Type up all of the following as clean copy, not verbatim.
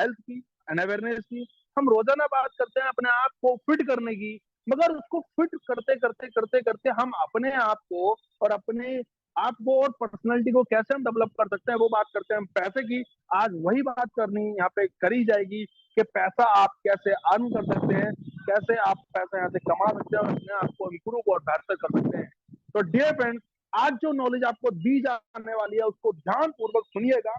Health की and awareness की। हम रोजाना बात करते हैं अपने आप को फिट करने की, मगर उसको फिट करते करते करते करते हम अपने आप को और अपने आप को और पर्सनैलिटी को कैसे हम डेवलप कर सकते हैं वो बात करते हैं हम पैसे की। आज वही बात करनी यहाँ पे करी जाएगी कि पैसा आप कैसे अर्न कर सकते हैं, कैसे आप पैसा यहाँ से कमा सकते हैं और अपने आप को इम्प्रूव और बेहतर कर सकते हैं। तो डियर फ्रेंड्स, आज जो नॉलेज आपको दी जाने वाली है उसको ध्यान पूर्वक सुनिएगा,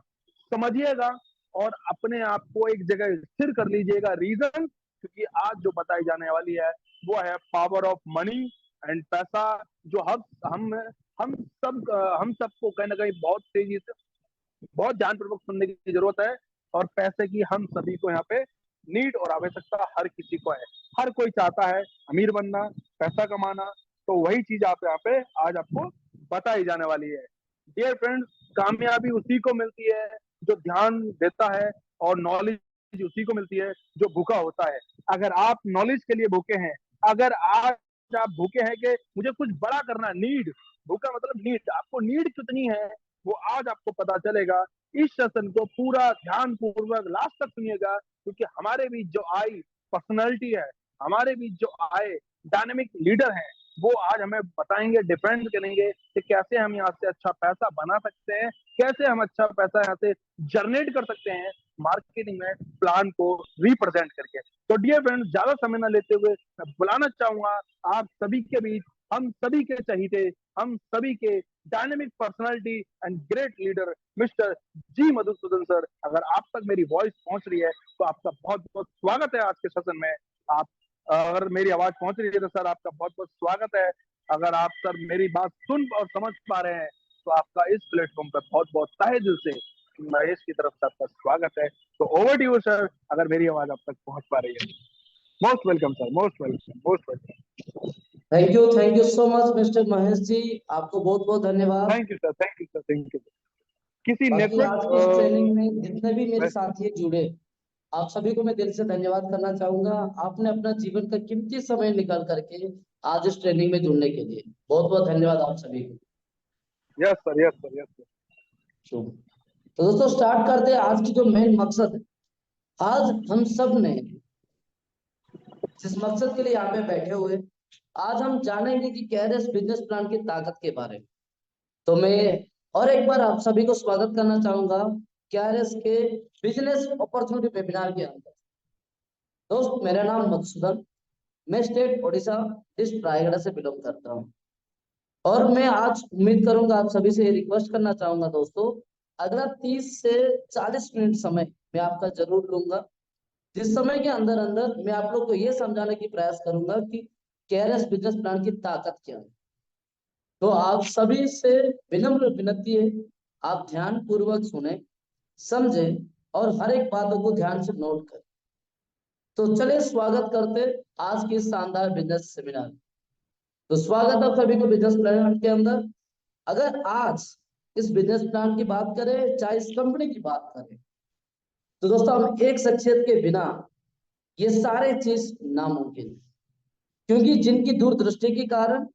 समझिएगा और अपने आप को एक जगह स्थिर कर लीजिएगा। रीजन क्योंकि आज जो बताई जाने वाली है वो है पावर ऑफ मनी एंड पैसा, जो हम सबको कहीं ना कहीं बहुत तेजी से बहुत ध्यानपूर्वक सुनने की जरूरत है। और पैसे की हम सभी को यहाँ पे नीड और आवश्यकता हर किसी को है। हर कोई चाहता है अमीर बनना, पैसा कमाना। तो वही चीज आप यहाँ पे आज आपको बताई जाने वाली है। डियर फ्रेंड्स, कामयाबी उसी को मिलती है जो ध्यान देता है, और नॉलेज उसी को मिलती है जो भूखा होता है। अगर आप नॉलेज के लिए भूखे हैं, अगर आज आप भूखे हैं कि मुझे कुछ बड़ा करना, नीड, भूखा मतलब नीड, आपको नीड कितनी है वो आज आपको पता चलेगा। इस सेशन को पूरा ध्यान पूर्वक लास्ट तक सुनिएगा, क्योंकि हमारे बीच जो आई पर्सनैलिटी है, हमारे बीच जो आए डायनेमिक लीडर हैं, वो आज हमें बताएंगे, डिफेंड करेंगे कि कैसे हम यहाँ से अच्छा पैसा बना सकते हैं, कैसे हम अच्छा पैसा यहाँ से जनरेट कर सकते हैं मार्केटिंग में प्लान को रिप्रेजेंट करके। तो डियर फ्रेंड्स, ज्यादा समय न लेते हुए मैं बुलाना चाहूंगा आप सभी के बीच, हम सभी के चहीते, हम सभी के dynamic personality and great leader mister G Madhusudan sir. अगर आप तक मेरी वॉइस पहुंच रही है तो आपका बहुत बहुत स्वागत है आज के सेशन में। आप अगर मेरी आवाज पहुंच रही है तो सर आपका बहुत बहुत स्वागत है। अगर आप सर मेरी बात सुन और समझ पा रहे हैं तो आपका इस प्लेटफॉर्म पर बहुत बहुत तहे दिल से महेश की तरफ से आपका स्वागत है। तो ओवर टू यू सर, अगर मेरी आवाज आप तक पहुंच पा रही है। Most welcome sir, most welcome, most welcome. Thank you so much mister Mahesh ji, आपको बहुत बहुत धन्यवाद। Thank you sir, thank you sir, thank you. किसी बाकी आज की इस ट्रेनिंग में नेटवर्क जितने भी मेरे साथी जुड़े, आप सभी को मैं दिल से धन्यवाद करना चाहूंगा। आपने अपना जीवन का कीमती समय निकाल करके आज इस ट्रेनिंग में जुड़ने के लिए बहुत बहुत धन्यवाद आप सभी को। Yes sir, yes sir, yes sir. तो दोस्तों स्टार्ट करते हैं आज की जो मेन मकसद है। आज हम सब ने जिस मकसद के लिए यहाँ पे बैठे हुए, आज हम जानेंगे कि कैरियस बिजनेस प्लान की ताकत के बारे में। तो मैं और एक बार आप सभी को स्वागत करना चाहूंगा कैरियस के बिजनेस अपॉर्चुनिटी वेबिनार के अंदर। दोस्त, मेरा नाम मधुसूदन, मैं स्टेट ओडिशा डिस्ट्रिक्ट रायगढ़ से बिलोंग करता हूँ। और मैं आज उम्मीद करूंगा आप सभी से रिक्वेस्ट करना चाहूंगा दोस्तों, अगला 30 से 40 मिनट समय मैं आपका जरूर लूंगा, जिस समय के अंदर अंदर मैं आप लोग को ये समझाने की प्रयास करूंगा कि कैरियस बिजनेस प्लान की ताकत क्या है। तो आप सभी से विनम्र विनती है, आप ध्यान पूर्वक सुने, समझे और हर एक बातों को ध्यान से नोट करें। तो चलिए स्वागत करते आज की शानदार बिजनेस सेमिनार। तो स्वागत है सभी को बिजनेस प्लान के अंदर। अगर आज इस बिजनेस प्लान की बात करें, चाहे इस कंपनी की बात करें, तो दोस्तों हम एक शख्सियत के बिना ये सारे चीज नामुमकिन, क्योंकि जिनकी दूरदृष्टि के कारण,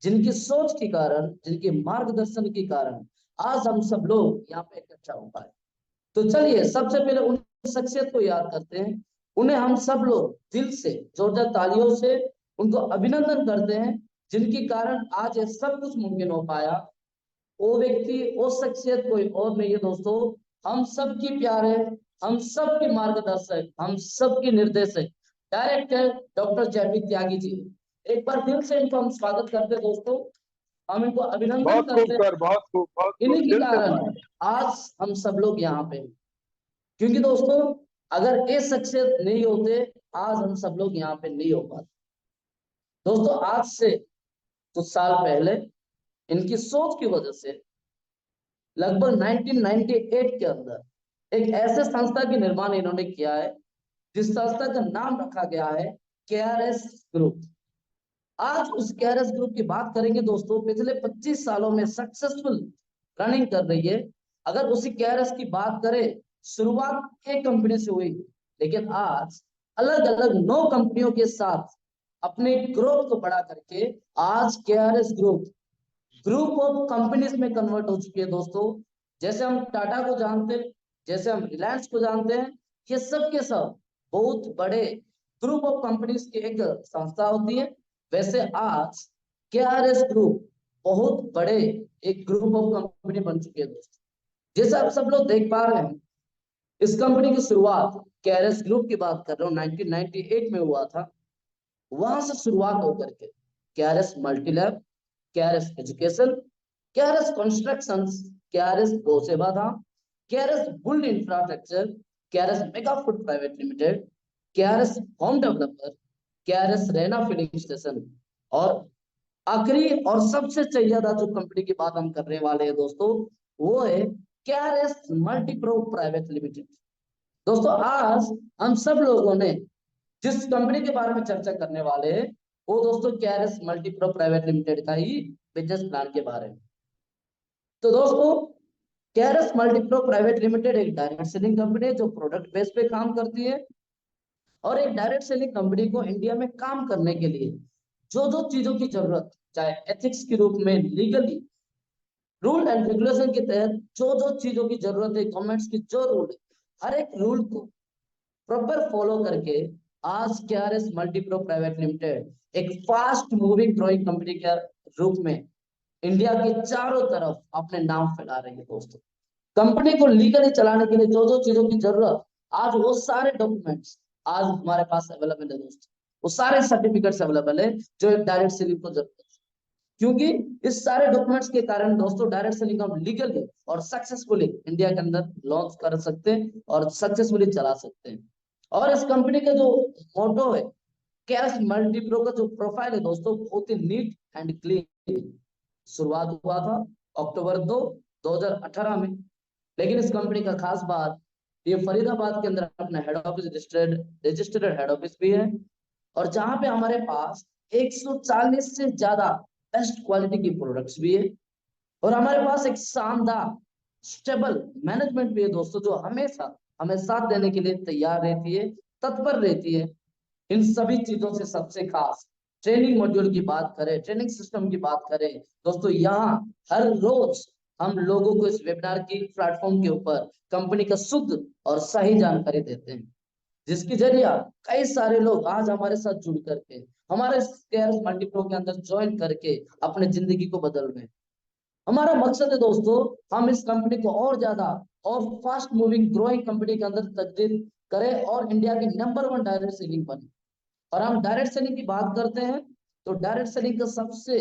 जिनकी सोच के कारण, जिनके मार्गदर्शन के कारण आज हम सब लोग यहाँ पे इकट्ठा हो पाए। तो चलिए सबसे पहले उन शख्सियत को याद करते हैं, उन्हें हम सब लोग दिल से जोरदार तालियों से उनको अभिनंदन करते हैं, जिनके कारण आज ये सब कुछ मुमकिन हो पाया। वो व्यक्ति, वो शख्सियत कोई और नहीं है दोस्तों, हम सबकी प्यारे, हम सबके मार्गदर्शक, हम सबके निर्देशक डायरेक्टर डॉक्टर जयपी त्यागी जी। एक बार दिल से इनको हम स्वागत करते हैं दोस्तों, हम इनको अभिनंदन बहुत खूब करते हैं। सर, बहुत खूब, बहुत खूब, इन्हीं के दिल से कारण स्वागत। आज हम सब लोग यहाँ पे हैं। क्योंकि दोस्तों अगर ये शख्सियत नहीं होते, आज हम सब लोग यहाँ पे नहीं हो पाते। दोस्तों आज से कुछ साल पहले इनकी सोच की वजह से लगभग 1998 के अंदर एक ऐसे संस्था की निर्माण इन्होंने किया है, जिस संस्था का नाम रखा गया है केआरएस ग्रुप। आज उस केआरएस ग्रुप की बात करेंगे दोस्तों, पिछले 25 सालों में सक्सेसफुल रनिंग कर रही है। अगर उसी केआरएस की बात करें, शुरुआत एक कंपनी से हुई, लेकिन आज अलग अलग 9 कंपनियों के साथ अपने ग्रोथ को बढ़ा करके आज केआरएस ग्रुप ऑफ कंपनीज में कन्वर्ट हो चुकी है दोस्तों। जैसे हम टाटा को जानते हैं, जैसे हम रिलायंस को जानते हैं, ये सब के सब बहुत बड़े ग्रुप ऑफ कंपनीज की एक संस्था होती है। वैसे आज केआरएस ग्रुप बहुत बड़े एक ग्रुप ऑफ कंपनी बन चुके हैं दोस्तों। जैसे आप सब लोग देख पा रहे हैं, इस कंपनी की शुरुआत केआरएस ग्रुप की बात कर रहा हूँ 1998 में हुआ था। वहां से शुरुआत होकर के KRS multilab, KRS education, KRS constructions, KRS Gau Seva Dham, KRS build infrastructure, KRS mega food private limited, KRS home developer, KRS Raina filling station, और आखिरी और सबसे ज्यादा जो कंपनी की बात हम करने वाले हैं दोस्तों, वो है केआरएस मल्टीप्रो प्राइवेट लिमिटेड। दोस्तों आज हम सब लोगों ने जिस कंपनी के बारे में चर्चा करने वाले हैं, वो दोस्तों केआरएस मल्टीप्रो प्राइवेट लिमिटेड का ही बिजनेस प्लान के बारे में। तो दोस्तों केआरएस मल्टीप्रो प्राइवेट लिमिटेड एक डायरेक्ट सेलिंग कंपनी है जो प्रोडक्ट बेस पे काम करती है। और एक डायरेक्ट सेलिंग कंपनी को इंडिया में काम करने के लिए जो जो चीजों की जरूरत, चाहे एथिक्स के रूप में, लीगली, रूल एंड रेगुलेशन के तहत जो जो चीजों की जरूरत है, गवर्नमेंट्स की जो रूल है, हर एक रूल को प्रॉपर फॉलो करके आज केआरएस मल्टीप्रो प्राइवेट लिमिटेड एक फास्ट मूविंग ग्रोइंग कंपनी के रूप में इंडिया के चारों तरफ अपने नाम फैला रही है दोस्तों। कंपनी को लीगली चलाने के लिए जो जो चीजों की जरूरत, आज वो सारे डॉक्यूमेंट्स आज हमारे पास अवेलेबल है दोस्तों। वो सारे सर्टिफिकेट्स अवेलेबल है जो एक डायरेक्ट सेलिंग को जरूरत है। क्योंकि इस सारे डॉक्यूमेंट्स के कारण दोस्तों डायरेक्ट सेलिंग हम लीगली और सक्सेसफुली इंडिया के अंदर लॉन्च कर सकते हैं और सक्सेसफुली चला सकते हैं। और इस कंपनी का जो मोटो है, कैश मल्टीप्रो का जो प्रोफाइल है दोस्तों, बहुत ही नीट एंड क्लीन। शुरुआत हुआ था अक्टूबर 2 2018 में। लेकिन इस कंपनी का खास बात, ये फरीदाबाद के अंदर अपना head office registered head office भी है। और जहां पे हमारे पास 140 से ज्यादा बेस्ट क्वालिटी की प्रोडक्ट्स भी है। और हमारे पास एक शानदार स्टेबल मैनेजमेंट भी है दोस्तों, जो हमेशा हमें साथ देने के लिए तैयार रहती है, तत्पर रहती है। इन सभी चीजों से सबसे खास ट्रेनिंग मॉड्यूल की बात करें, ट्रेनिंग सिस्टम की बात करें दोस्तों, यहाँ हर रोज हम लोगों को इस वेबिनार की प्लेटफॉर्म के ऊपर कंपनी का शुद्ध और सही जानकारी देते हैं, जिसके जरिए कई सारे लोग आज हमारे साथ जुड़ करके हमारे केआरएस मल्टीप्रो के अंदर ज्वाइन करके अपने जिंदगी को बदल रहे हैं। हमारा मकसद है दोस्तों, हम इस कंपनी को और ज्यादा और फास्ट मूविंग ग्रोइंग कंपनी के अंदर तब्दील करें और इंडिया की नंबर 1 डायरेक्ट सेलिंग बने। और हम डायरेक्ट सेलिंग की बात करते हैं तो डायरेक्ट सेलिंग का सबसे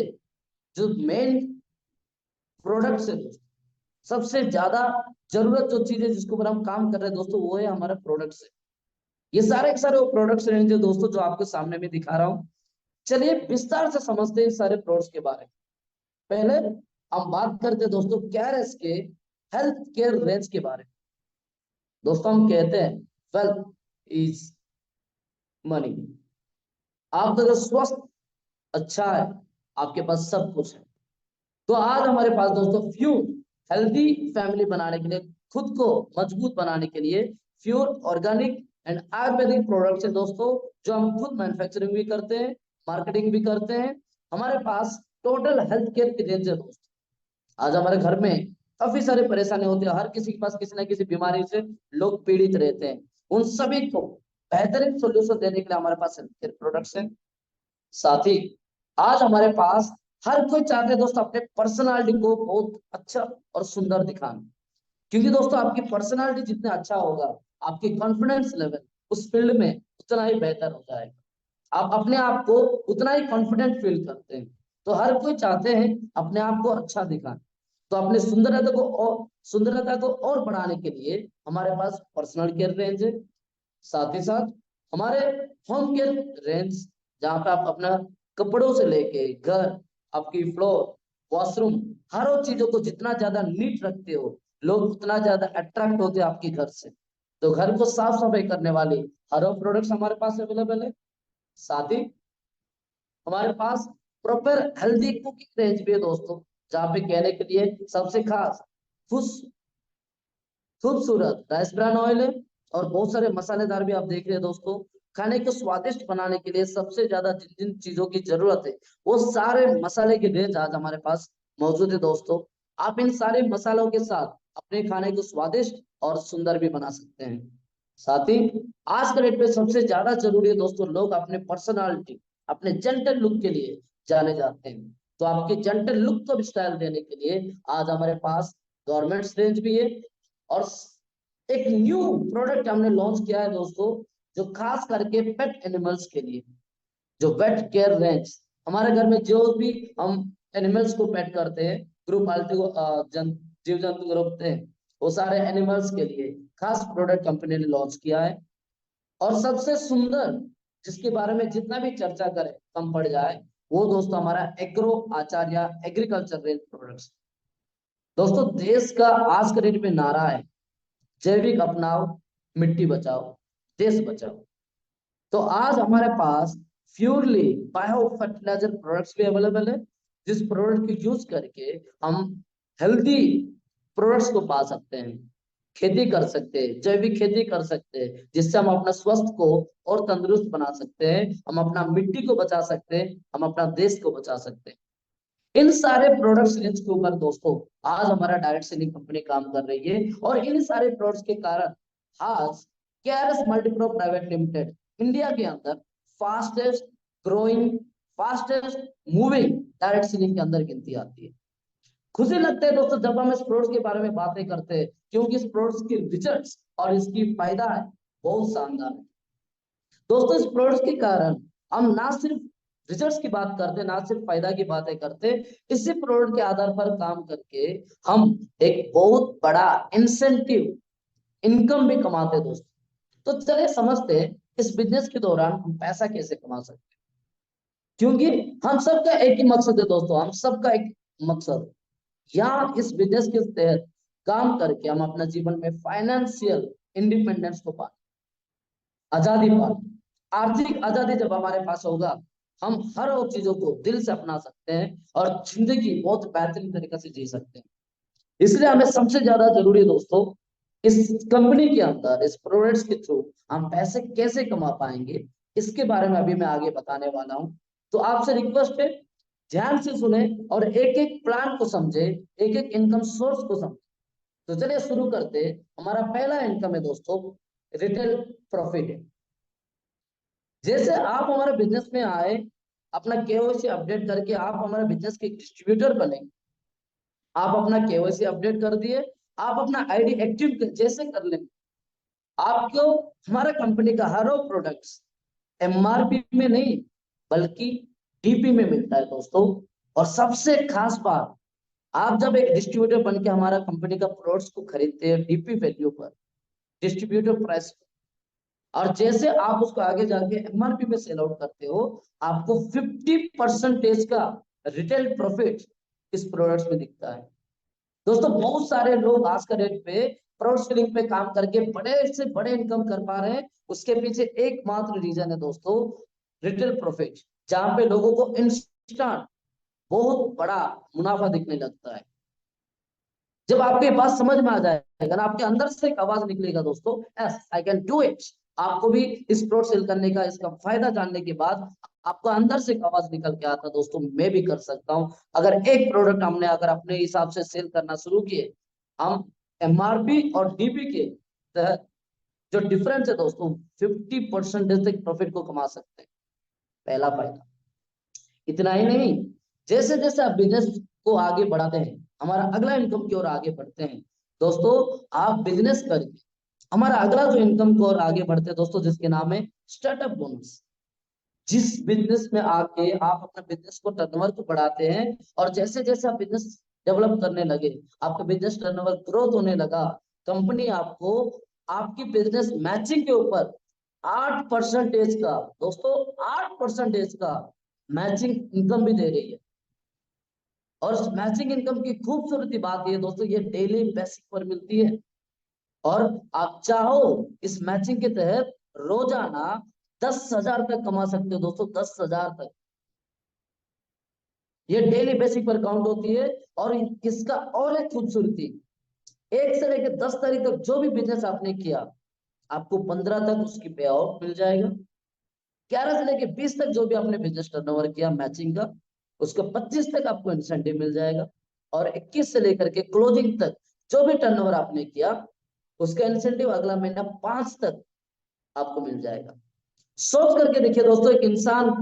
जो मेन प्रोडक्ट है, सबसे ज्यादा जरूरत जो चीज है जिसके ऊपर हम काम कर रहे हैं दोस्तों, वो है हमारा प्रोडक्ट्स है। ये सारे के सारे वो प्रोडक्ट्स रेंज है दोस्तों जो आपके सामने में दिखा रहा हूँ। चलिए विस्तार से समझते हैं सारे प्रोडक्ट्स के बारे में। पहले हम बात करते हैं दोस्तों केआरएस के हेल्थ केयर रेंज के बारे में। दोस्तों हम कहते हैं वेल्थ इज मनी। आप अगर स्वस्थ अच्छा है, आपके पास सब कुछ है। तो आज हमारे पास दोस्तों फ्यूर हेल्दी फैमिली बनाने के लिए, खुद को मजबूत बनाने के लिए फ्यूर ऑर्गेनिक एंड आयुर्वेदिक प्रोडक्ट्स है दोस्तों, जो हम खुद मैन्युफैक्चरिंग भी करते हैं, मार्केटिंग भी करते हैं। हमारे पास टोटल हेल्थ केयर की रेंज है दोस्तों। आज हमारे घर में काफी सारी परेशानी होती है, हर किसी के पास किसी ना किसी बीमारी से लोग पीड़ित रहते हैं। उन सभी को बेहतरीन सोल्यूशन देने के लिए हमारे पास हेल्थ केयर प्रोडक्ट्स हैं। साथ ही आज हमारे पास हर कोई चाहते हैं दोस्तों अपने पर्सनालिटी को बहुत अच्छा और सुंदर दिखाना। क्योंकि दोस्तों आपकी पर्सनालिटी जितना अच्छा होगा, आपकी कॉन्फिडेंस लेवल उस फील्ड में उतना ही बेहतर हो जाएगा। आप अपने आप को उतना ही कॉन्फिडेंट फील करते हैं। तो हर कोई चाहते हैं अपने आप को अच्छा दिखाना। तो अपने सुंदरता को और बढ़ाने के लिए हमारे पास पर्सनल केयर रेंज है। साथ ही साथ हमारे होम केयर रेंज, जहाँ पे आप अपना कपड़ों से लेके घर, आपकी फ्लोर, वॉशरूम, हर वो चीजों को जितना ज्यादा नीट रखते हो, लोग उतना ज्यादा अट्रैक्ट होते हैं आपके घर से। तो घर को साफ सफाई करने वाली हर वो प्रोडक्ट्स हमारे पास अवेलेबल है। साथ ही हमारे पास प्रॉपर हेल्दी कुकिंग रेंज भी है दोस्तों, जहाँ पे कहने के लिए सबसे खास खुश खूबसूरत राइस ब्रान ऑयल है। और बहुत सारे मसालेदार भी आप देख रहे हैं दोस्तों। खाने को स्वादिष्ट बनाने के लिए सबसे ज्यादा जिन जिन चीजों की जरूरत है, वो सारे मसाले की रेंज आज हमारे पास मौजूद है दोस्तों। आप इन सारे मसालों के साथ अपने खाने को स्वादिष्ट और सुंदर भी बना सकते हैं। साथ ही आज के डेट पे सबसे ज्यादा जरूरी है दोस्तों, लोग अपने पर्सनालिटी, अपने जेंटल लुक के लिए जाने जाते हैं। तो आपके जेंटल लुक को भी स्टाइल देने के लिए आज हमारे पास गवर्नमेंट्स रेंज भी है, और एक न्यू प्रोडक्ट हमने लॉन्च किया है दोस्तों, जो खास करके पेट एनिमल्स के लिए, जो वेट केयर रेंज। हमारे घर में जो भी हम एनिमल्स को पेट करते हैं, ग्रुप पालतू जीव जंतु को रखते हैं, वो सारे एनिमल्स के लिए खास प्रोडक्ट कंपनी ने लॉन्च किया है। और सबसे सुंदर, जिसके बारे में जितना भी चर्चा करें कम पड़ जाए, वो दोस्तों हमारा एग्रो आचार्य एग्रीकल्चर रेंज प्रोडक्ट्स। दोस्तों देश का आज के डेट में नारा है, जैविक अपनाओ, मिट्टी बचाओ, देश बचाओ। तो आज हमारे पास प्योरली बायो फर्टिलाइजर प्रोडक्ट्स भी अवेलेबल है, जिस प्रोडक्ट को यूज करके हम हेल्दी प्रोडक्ट्स को पा सकते हैं, खेती कर सकते हैं, जैविक खेती कर सकते हैं, जिससे हम अपना स्वास्थ्य को और तंदुरुस्त बना सकते हैं, हम अपना मिट्टी को बचा सकते हैं, हम अपना देश को बचा सकते हैं। इन सारे प्रोडक्ट्स रेंज के ऊपर दोस्तों आज हमारा डायरेक्ट सेलिंग कंपनी काम कर रही है, और इन सारे प्रोडक्ट्स के कारण आज KRS multipro private limited India के अंदर fastest growing, fastest moving direct selling के अंदर गिनती आती है। खुशी लगता है दोस्तों जब हम इस प्रोडक्ट के बारे में बातें करते हैं, क्योंकि इस प्रोडक्ट की रिजल्ट्स और इसकी फायदा है बहुत शानदार है। दोस्तों इस प्रोडक्ट के कारण हम ना सिर्फ रिजल्ट्स की बात करते, ना सिर्फ फायदा की बातें करते, इसी प्रोडक्ट के आधार पर काम करके हम एक बहुत बड़ा इंसेंटिव इनकम भी कमाते हैं दोस्तों। तो चलिए समझते हैं इस बिजनेस के दौरान हम पैसा कैसे कमा सकते हैं, क्योंकि हम सबका एक ही मकसद है दोस्तों, हम सबका एक मकसद, यहाँ इस बिजनेस के तहत काम करके हम अपना जीवन में फाइनेंशियल इंडिपेंडेंस को पा, आजादी पा, आर्थिक आजादी जब हमारे पास होगा, हम हर वो चीजों को दिल से अपना सकते हैं और जिंदगी बहुत बेहतरीन तरीके से जी सकते हैं। इसलिए हमें सबसे ज्यादा जरूरी है दोस्तों, इस कंपनी के अंदर इस प्रोडक्ट्स के थ्रू हम पैसे कैसे कमा पाएंगे, इसके बारे में अभी मैं आगे बताने वाला हूं। तो आपसे रिक्वेस्ट है, ध्यान से सुने और एक एक प्लान को समझे, एक एक इनकम सोर्स को समझे। तो चलिए शुरू करते। हमारा पहला इनकम है दोस्तों रिटेल प्रॉफिट है। जैसे आप हमारे बिजनेस में आए, अपना केवाईसी अपडेट करके आप हमारे बिजनेस के डिस्ट्रीब्यूटर बने, आप अपना केवाईसी अपडेट कर दिए, आप अपना आईडी एक्टिव जैसे कर लेंगे, आपको हमारा कंपनी का हर प्रोडक्ट्स एमआरपी में नहीं बल्कि डीपी में मिलता है दोस्तों। और सबसे खास बात, आप जब एक डिस्ट्रीब्यूटर बन के हमारा कंपनी का प्रोडक्ट्स को खरीदते हैं डीपी वैल्यू पर, डिस्ट्रीब्यूटर प्राइस, और जैसे आप उसको आगे जाके एमआरपी में सेल आउट करते हो, आपको 50% का रिटेल प्रॉफिट इस प्रोडक्ट्स में दिखता है दोस्तों। बहुत सारे लोग आज का डेट पे प्रोडक्ट सेलिंग पे काम करके बड़े से बड़े इनकम कर पा रहे हैं, उसके पीछे एकमात्र रीजन है दोस्तों रिटेल प्रॉफिट, जहां पे लोगों को इंस्टेंट बहुत बड़ा मुनाफा दिखने लगता है। जब आपको ये बात समझ में आ जाएगा ना, आपके अंदर से एक आवाज निकलेगा दोस्तों, yes I can do it. आपको भी इस प्रोडक्ट सेल करने का, इसका फायदा जानने के बाद आपको अंदर से एक आवाज निकल के आता दोस्तों, मैं भी कर सकता हूँ। अगर एक प्रोडक्ट हमने अगर अपने हिसाब से सेल करना शुरू किए, हम एमआरपी और डीपी के तहत जो डिफरेंस है दोस्तों 50% तक प्रॉफिट को कमा सकते हैं। पहला फायदा। इतना ही नहीं, जैसे जैसे आप बिजनेस को आगे बढ़ाते हैं, हमारा अगला इनकम की ओर आगे बढ़ते हैं दोस्तों। आप बिजनेस करके हमारा अगला जो इनकम को और आगे बढ़ते हैं दोस्तों, जिसके नाम है स्टार्टअप बोनस। जिस बिजनेस में आके आप अपना बिजनेस को टर्नओवर को बढ़ाते हैं, और जैसे जैसे आप बिजनेस डेवलप करने लगे, आपका बिजनेस टर्नओवर ग्रोथ होने लगा, कंपनी आपको आपकी बिजनेस मैचिंग के ऊपर 8% का दोस्तों, 8% का मैचिंग इनकम भी दे रही है। और इस मैचिंग इनकम की खूबसूरती बात यह दोस्तों, ये डेली बेसिक पर मिलती है, और आप चाहो इस मैचिंग के तहत रोजाना 10,000 तक कमा सकते हो दोस्तों, 10,000 तक। ये डेली बेसिक पर काउंट होती है। और इसका और एक खूबसूरती, 1 से लेकर 10 तारीख तक जो भी बिजनेस आपने किया, आपको 15 तक उसकी पे आउट मिल जाएगा। 11 से लेकर 20 तक जो भी आपने बिजनेस टर्नओवर किया मैचिंग का, उसका 25 तक आपको इंसेंटिव मिल जाएगा। और 21 से लेकर के क्लोजिंग तक जो भी टर्नओवर आपने किया, उसका इंसेंटिव अगला महीना 5 तक आपको मिल जाएगा। सोच करके देखिए दोस्तों, एक इंसान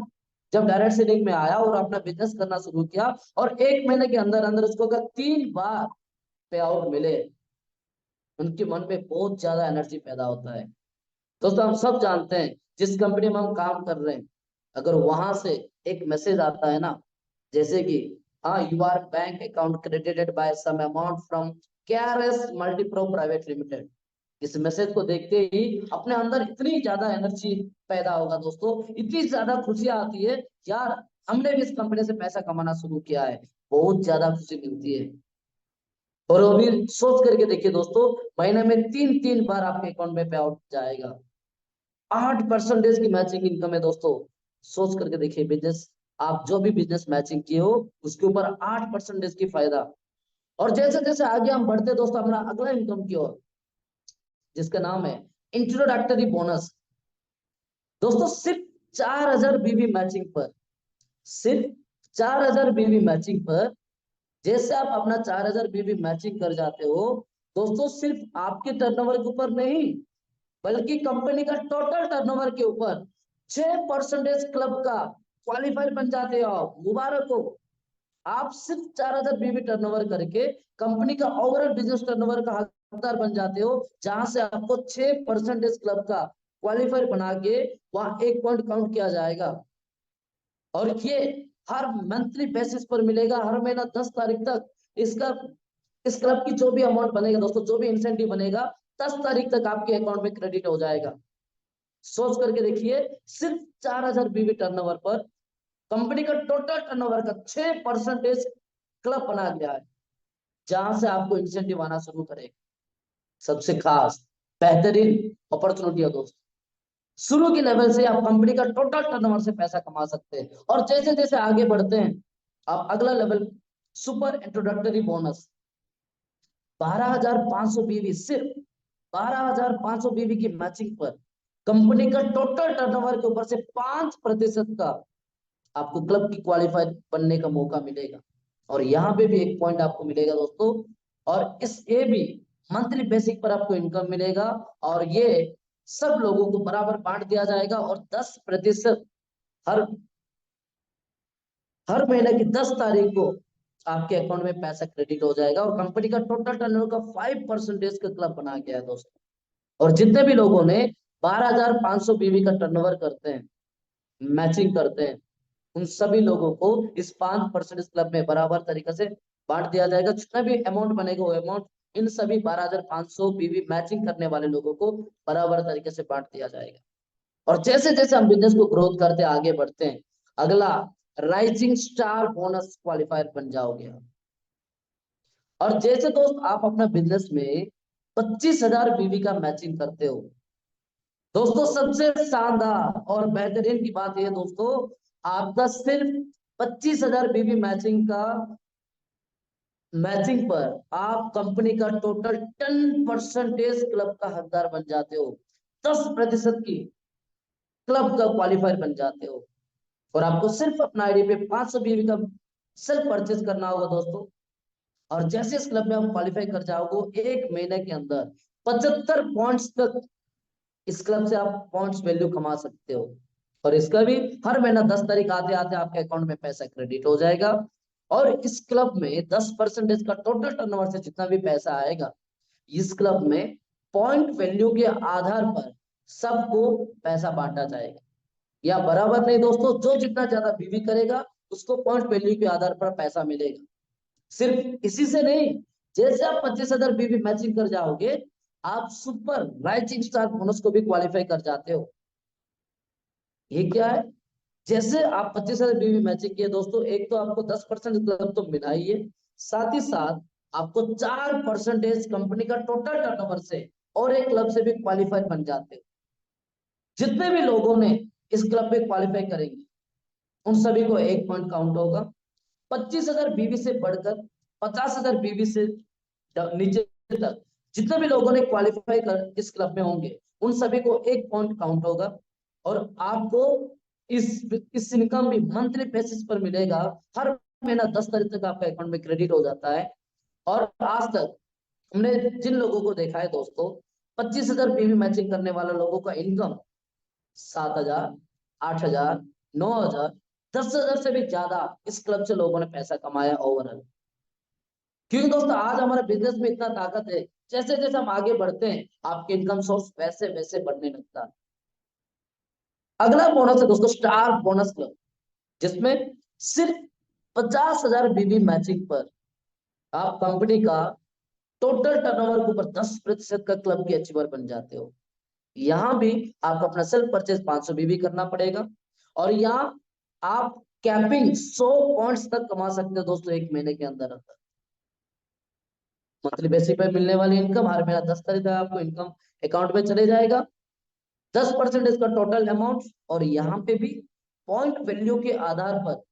जब डायरेक्ट सेलिंग में आया और अपना बिजनेस करना शुरू किया और 1 महीने के अंदर अंदर उसको अगर 3 बार पे आउट मिले, उनके मन में बहुत ज्यादा एनर्जी पैदा होता है। दोस्तों हम सब जानते हैं, जिस कंपनी में हम काम कर रहे हैं, अगर वहां से एक मैसेज आता है ना, जैसे कि हाँ, you are bank account credited by some amount from KRS multipro private limited, इस मैसेज को देखते ही अपने अंदर इतनी ज्यादा एनर्जी पैदा होगा दोस्तों, इतनी ज्यादा खुशियां आती है, यार हमने भी इस कंपनी से पैसा कमाना शुरू किया है, बहुत ज्यादा खुशी मिलती है। और अभी सोच करके देखिए दोस्तों, महीने में 3-3 बार आपके अकाउंट में पे आउट जाएगा। 8% की मैचिंग इनकम है दोस्तों। सोच करके देखिए, बिजनेस आप जो भी बिजनेस मैचिंग किए हो उसके ऊपर 8% की फायदा। और जैसे जैसे आगे हम बढ़ते दोस्तों हमारा अगला इनकम की ओर, जिसका नाम है इंट्रोडक्टरी बोनस। दोस्तों सिर्फ 4000 बीवी मैचिंग पर, सिर्फ 4000 बीवी मैचिंग पर, जैसे आप अपना 4000 बीवी मैचिंग कर जाते हो दोस्तों, सिर्फ आपके टर्नओवर के ऊपर नहीं, बल्कि कंपनी का टोटल टर्नओवर के ऊपर 6% क्लब का क्वालिफायर बन जाते हो आप। मुबारक हो, आप सिर्फ 4000 बीवी टर्नओवर करके कंपनी का ओवरऑल बिजनेस टर्नओवर का हकदार बन जाते हो, जहां से आपको 6% क्लब का क्वालिफायर बना के वहां 1 पॉइंट काउंट किया जाएगा। और ये हर मंथली बेसिस पर मिलेगा, हर महीना 10 तारीख तक इसका, इस क्लब की जो भी अमाउंट बनेगा दोस्तों, जो भी इंसेंटिव बनेगा, 10 तारीख तक आपके अकाउंट में क्रेडिट हो जाएगा। सोच करके देखिए, सिर्फ 4000 बीवी टर्नओवर पर कंपनी का टोटल टर्नओवर का 6% क्लब बना गया है, जहां से आपको इंसेंटिव आना शुरू करेगा। सबसे खास बेहतरीन अपॉर्चुनिटी है दोस्त, शुरू के लेवल से आप कंपनी का टोटल टर्नओवर से पैसा कमा सकते हैं। और जैसे जैसे आगे बढ़ते हैं, आप अगला लेवल, सुपर इंट्रोडक्टरी बोनस, 12500 बीवी, सिर्फ 12500 बीवी की मैचिंग पर कंपनी का टोटल टर्नओवर के ऊपर से 5% का आपको क्लब की क्वालिफाई बनने का मौका मिलेगा। और यहाँ पे भी 1 पॉइंट आपको मिलेगा दोस्तों, और इस ये भी मंथली बेसिक पर आपको इनकम मिलेगा, और ये सब लोगों को बराबर बांट दिया जाएगा, और 10% हर हर महीने की 10 तारीख को आपके अकाउंट में पैसा क्रेडिट हो जाएगा। और कंपनी का टोटल टर्नओवर का 5% का क्लब बना गया है दोस्तों। और जितने भी लोगों ने 12500 बीवी का टर्नओवर करते हैं, मैचिंग करते हैं, उन सभी लोगों को इस 5% क्लब में बराबर तरीके से बांट दिया जाएगा। जितना भी अमाउंट बनेगा वो अमाउंट इन सभी 12500 बीवी मैचिंग करने वाले लोगों को बराबर तरीके से बांट दिया जाएगा। और जैसे जैसे हम बिजनेस को ग्रोथ करते आगे बढ़ते हैं, अगला राइजिंग स्टार बोनस क्वालिफायर बन जाओगे आप। और जैसे दोस्त आप अपना बिजनेस में 25,000 बीवी का मैचिंग करते हो दोस्तों, सबसे शानदार और बेहतरीन की बात यह दोस्तों, आपका सिर्फ 25,000 बीवी मैचिंग का मैचिंग पर आप कंपनी का टोटल 10% क्लब का हकदार बन जाते हो, 10% की क्लब का क्वालिफायर बन जाते हो। और आपको सिर्फ अपना आईडी पे 500 बीवी का सेल्फ परचेज करना होगा दोस्तों। और जैसे इस क्लब में आप क्वालिफाई कर जाओगे, 1 महीने के अंदर 75 पॉइंट्स तक इस क्लब से आप पॉइंट्स वैल्यू कमा सकते हो। और इसका भी हर महीना 10 तारीख आते आते आपके अकाउंट में पैसा क्रेडिट हो जाएगा। और इस क्लब में 10% का टोटल टर्नओवर से जितना भी पैसा आएगा, इस क्लब में पॉइंट वैल्यू के आधार पर सबको पैसा बांटा जाएगा। या बराबर नहीं दोस्तों, जो जितना ज्यादा बीवी करेगा उसको पॉइंट वैल्यू के आधार पर पैसा मिलेगा। सिर्फ इसी से नहीं, जैसे आप 25,000 बीवी मैचिंग कर जाओगे, आप सुपर राइजिंग स्टार बोनस को भी क्वालिफाई कर जाते हो। ये क्या है, जैसे आप 25,000 बीवी मैचिंग किए दोस्तों, एक तो आपको 10% क्लब तो मिला ही है, साथ ही साथ आपको 4% कंपनी का टोटल टर्नओवर से और एक क्लब से भी क्वालिफाई बन जाते हो। जितने भी लोगों ने इस क्लब में क्वालिफाई करेंगे, उन सभी को 1 पॉइंट काउंट होगा। 25,000 बीवी से बढ़कर 50,000 बीवी से नीचे तक जितने भी लोगों ने क्वालिफाई कर इस क्लब में होंगे, उन सभी को 1 पॉइंट काउंट होगा। और आपको इस इनकम भी मंथली बेसिस पर मिलेगा, हर महीना 10 तारीख तक आपका अकाउंट में क्रेडिट हो जाता है। और आज तक हमने जिन लोगों को देखा है दोस्तों, 25,000 बीवी मैचिंग करने वाले लोगों का इनकम 7,000, 8,000, 9,000, 10,000 से भी ज्यादा इस क्लब से लोगों ने पैसा कमाया ओवरऑल। क्योंकि दोस्तों आज हमारे बिजनेस में इतना ताकत है, जैसे जैसे हम आगे बढ़ते हैं आपके इनकम सोर्स वैसे वैसे बढ़ने लगता है। अगला बोनस है दोस्तों स्टार बोनस क्लब, जिसमें सिर्फ 50,000 बीबी मैचिंग पर आप कंपनी का टोटल टर्नओवर के ऊपर 10% का क्लब के अचीवर बन जाते हो। यहाँ भी आपको अपना सेल्फ परचेज 500 बीबी करना पड़ेगा और यहाँ आप कैपिंग 100 पॉइंट्स तक कमा सकते हो दोस्तों एक महीने के अंदर अंदर। मंथली बेसिस पे मिलने वाली इनकम हर महीना 10 तारीख तक आपको इनकम अकाउंट में चले जाएगा, 10% इसका टोटल अमाउंट। और यहाँ पे भी पॉइंट वैल्यू के आधार पर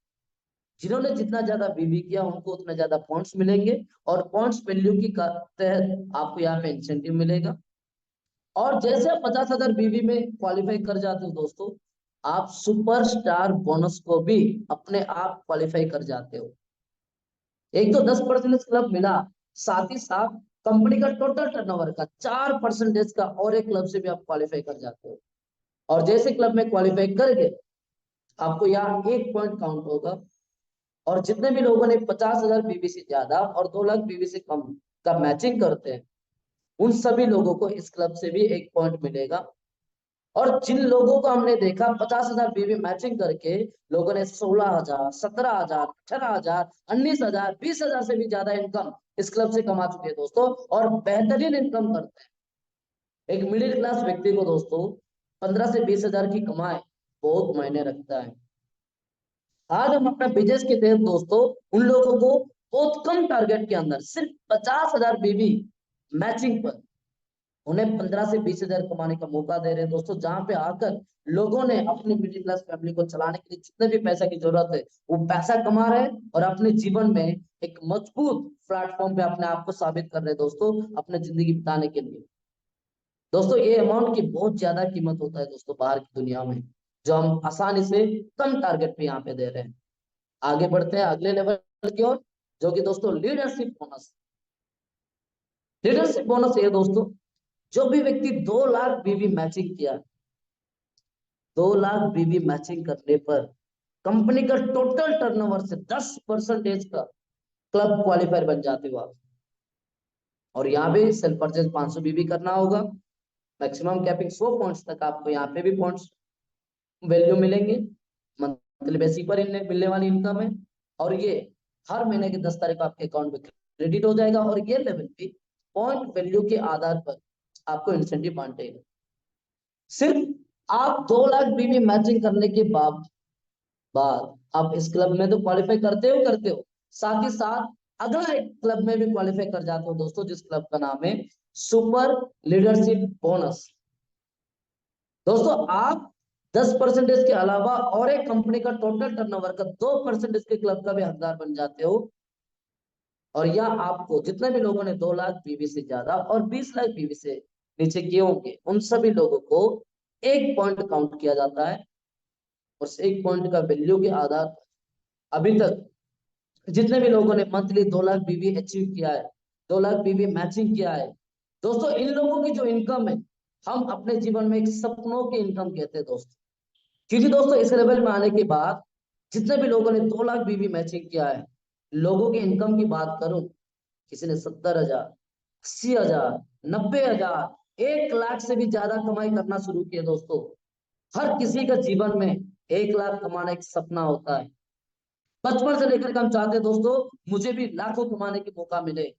जिन्होंने जितना ज्यादा बीबी किया उनको उतना ज्यादा पॉइंट्स मिलेंगे और पॉइंट्स वैल्यू की तहत आपको यहाँ पे इंसेंटिव मिलेगा। और जैसे आप 50,000 बीबी में क्वालिफाई कर जाते हो दोस्तों, आप सुपर स्टार बोनस को भी अपने आप क्वालिफाई कर जाते हो। एक तो 10% क्लब मिला, साथ ही साथ कंपनी का टोटल टर्नओवर का 4% का और एक क्लब से भी आप क्वालिफाई कर जाते हो। और जैसे क्लब में क्वालिफाई कर गए आपको यहाँ 1 पॉइंट काउंट होगा। और जितने भी लोगों ने 50,000 बीबी से ज्यादा और 2 लाख बीबी से कम का मैचिंग करते हैं उन सभी लोगों को इस क्लब से भी 1 पॉइंट मिलेगा। और जिन लोगों को हमने देखा 50,000 बीबी मैचिंग करके लोगों ने 16,000, 17,000, 18,000, 19,000, 20,000 से भी ज्यादा इनकम इस क्लब से कमा चुके हैं दोस्तों, और बेहतरीन इनकम करते हैं। एक मिडिल क्लास व्यक्ति को दोस्तों 15 से 20,000 की कमाई बहुत मायने रखता है। आज हम अपना बिजनेस के तहत दोस्तों उन लोगों को बहुत कम टारगेट के अंदर सिर्फ 50,000 बीबी मैचिंग पर उन्हें 15 से 20,000 कमाने का मौका दे रहे हैं दोस्तों, जहां पे आकर लोगों ने अपनी मिडिल क्लास फैमिली को चलाने के लिए जितने भी पैसा की जरूरत है वो पैसा कमा रहे हैं और अपने जीवन में एक मजबूत प्लेटफॉर्म पे अपने आप को साबित कर रहे हैं दोस्तों, अपने जिंदगी बिताने के लिए। दोस्तों ये अमाउंट की बहुत ज्यादा कीमत होता है दोस्तों बाहर की दुनिया में, जो हम आसानी से कम टारगेट पे यहाँ पे दे रहे हैं। आगे बढ़ते हैं अगले लेवल की ओर, जो कि दोस्तों लीडरशिप बोनस। लीडरशिप बोनस ये दोस्तों, जो भी व्यक्ति 2 लाख बीबी मैचिंग किया, 2 लाख बीबी मैचिंग करने पर कंपनी का टोटल टर्नओवर से 10% का क्लब क्वालिफायर बन जाते हो आप। और यहाँ भी सेल्फ परचेज 500 बीबी करना होगा, मैक्सिमम कैपिंग 100 पॉइंट्स तक आपको यहाँ पे भी पॉइंट्स वैल्यू मिलेंगे, मंथली बेसिस पर इन्हें मिलने वाली इनकम है। और ये हर महीने की 10 तारीख को आपके अकाउंट में क्रेडिट हो जाएगा और ये लेवल पे पॉइंट वैल्यू के आधार पर आपको इंसेंटिव बांटेगा। सिर्फ आप 2 लाख बीबी मैचिंग करने के बाद आप इस क्लब में तो क्वालिफाई करते हो, साथ ही साथ अगला एक क्लब में भी क्वालिफाई कर जाते हो दोस्तों, जिस क्लब का नाम है सुपर लीडरशिप बोनस। दोस्तों आप 10% के अलावा और एक कंपनी का टोटल टर्नओवर का 2% के क्लब का भी हकदार बन जाते हो। और यह आपको जितने भी लोगों ने 2 लाख बीवी से ज्यादा और 20 लाख बीवी से नीचे किए होंगे उन सभी लोगों को 1 पॉइंट काउंट किया जाता है। उस 1 पॉइंट का वैल्यू के आधार पर अभी तक जितने भी लोगों ने मंथली 2 लाख बीवी अचीव किया है, 2 लाख बीवी मैचिंग किया है दोस्तों, इन लोगों की जो इनकम है हम अपने जीवन में एक सपनों की इनकम कहते हैं दोस्तों। क्योंकि दोस्तों इस लेवल में आने के बाद जितने भी लोगों ने 2 लाख बीवी मैचिंग किया है, लोगों की इनकम की बात करूं, किसी ने 70,000, 80,000, 90,000, 1 लाख से भी ज्यादा कमाई करना शुरू किया दोस्तों। हर किसी का जीवन में 1 लाख कमाना एक सपना होता है। बचपन से लेकर हम चाहते हैं दोस्तों मुझे भी लाखों कमाने के मौका मिले,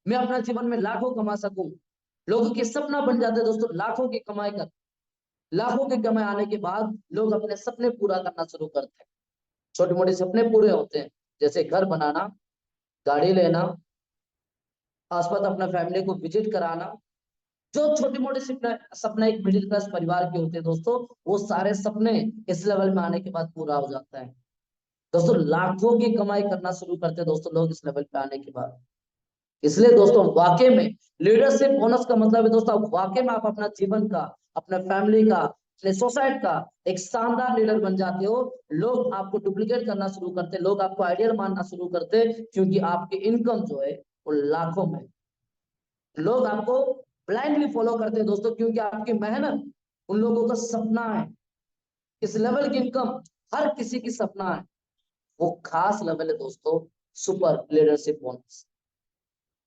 मैं अपना जीवन में लाखों कमा सकूं। लोगों के सपना बन जाते हैं दोस्तों लाखों की कमाई कर। लाखों की कमाई आने के बाद लोग अपने सपने पूरा करना शुरू करते हैं। छोटे मोटे सपने पूरे होते हैं, जैसे घर बनाना, गाड़ी लेना, आसपास अपना फैमिली को विजिट कराना। जो छोटे मोटे सपने एक मिडिल क्लास परिवार के होते हैं दोस्तों, वो सारे सपने इस लेवल में आने के बाद पूरा हो जाता है दोस्तों। लाखों की कमाई करना शुरू करते हैं दोस्तों लोग इस लेवल पे आने के बाद। इसलिए दोस्तों वाकई में लीडरशिप बोनस का मतलब है दोस्तों वाकई में आप अपना जीवन का, अपने फैमिली का, अपने सोसाइटी का एक शानदार लीडर बन जाते हो। लोग आपको डुप्लीकेट करना शुरू करते हैं, लोग आपको आइडियल मानना शुरू करते हैं, क्योंकि आपकी इनकम जो है वो लाखों में। लोग आपको ब्लाइंडली फॉलो करते हैं दोस्तों, क्योंकि आपकी मेहनत उन लोगों का सपना है। इस लेवल की इनकम हर किसी की सपना है। वो खास लेवल है दोस्तों, सुपर लीडरशिप बोनस।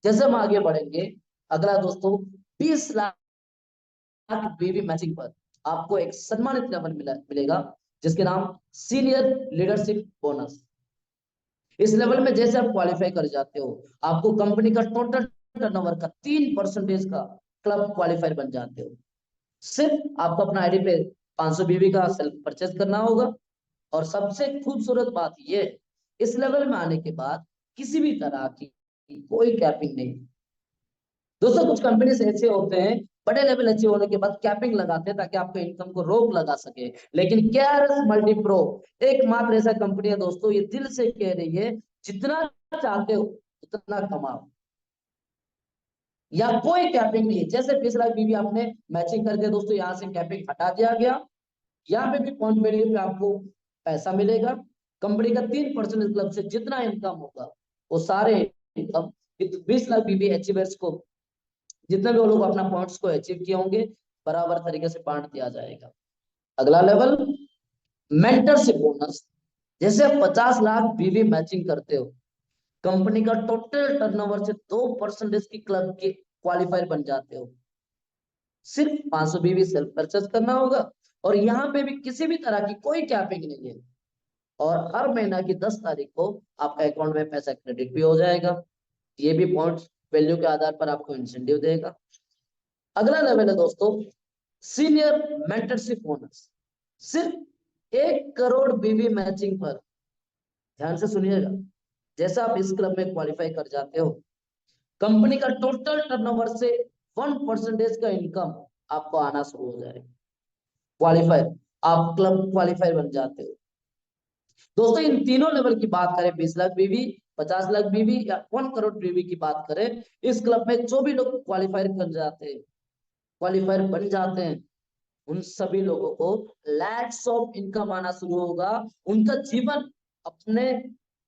जैसे हम आगे बढ़ेंगे, अगला दोस्तों 20 लाख बीवी मैचिंग पर आपको एक सम्मानित लेवल मिलेगा, जिसके नाम सीनियर लीडरशिप बोनस। इस लेवल में जैसे आप क्वालिफाई कर जाते हो, आपको कंपनी का टोटल टर्नओवर का 3% का क्लब क्वालिफायर बन जाते हो। सिर्फ आपको अपना आईडी पे 500 बीबी का सेल्फ परचेज करना होगा। और सबसे खूबसूरत बात ये, इस लेवल में आने के बाद किसी भी तरह की कोई कैपिंग नहीं। दोस्तों कुछ कंपनी ऐसे होते हैं, बड़े लेवल अच्छे होने के बाद कैपिंग लगाते हैं ताकि आपके इनकम को रोक लगा सके, लेकिन केआरएस मल्टीप्रो एकमात्र ऐसा कंपनी है दोस्तों, ये दिल से कह रही है जितना चाहते हो उतना कमाओ, या कोई कैपिंग नहीं है। जैसे 20 लाख बीबी आपने मैचिंग कर दिया दोस्तों, यहाँ से कैपिंग हटा दिया गया। यहाँ पे भी पॉइंट वैल्यू पे आपको पैसा मिलेगा। कंपनी का 3% क्लब से जितना इनकम होगा वो सारे इनकम 20 लाख बीबी अचीवर्स को, जितने भी वो लोग अपना पॉइंट्स को अचीव किए होंगे, बराबर तरीके से बांट दिया जाएगा। अगला लेवल मेंटरशिप बोनस। जैसे 50 लाख बीवी मैचिंग करते हो, कंपनी का टोटल टर्नओवर से 2% की क्लब के क्वालिफायर बन जाते हो। सिर्फ 500 बीवी सेल्फ परचेज करना होगा, और यहाँ पे भी किसी भी तरह की कोई कैपिंग नहीं है। और हर महीना की 10 तारीख को आपका अकाउंट में पैसा क्रेडिट भी हो जाएगा। ये भी पॉइंट वैल्यू के आधार पर आपको इंसेंटिव देगा। अगला लेवल है दोस्तों सीनियर मेंटरशिप बोनस। सिर्फ 1 करोड़ बीवी मैचिंग पर, ध्यान से सुनिएगा, जैसा आप इस क्लब में क्वालिफाई कर जाते हो, कंपनी का टोटल टर्नओवर से 1% का इनकम आपको आना शुरू हो जाएगा। क्वालिफायर, आप क्लब क्वालिफायर बन जाते हो। दोस्तों इन तीनों लेवल की बात करें, 20 लाख बीवी, 50 लाख बीवी या 1 करोड़ बीवी की बात करें, इस क्लब में जो भी लोग क्वालिफायर कर जाते हैं, क्वालिफायर बन जाते हैं, उन सभी लोगों को लैक्स ऑफ इनकम आना शुरू होगा। उनका जीवन अपने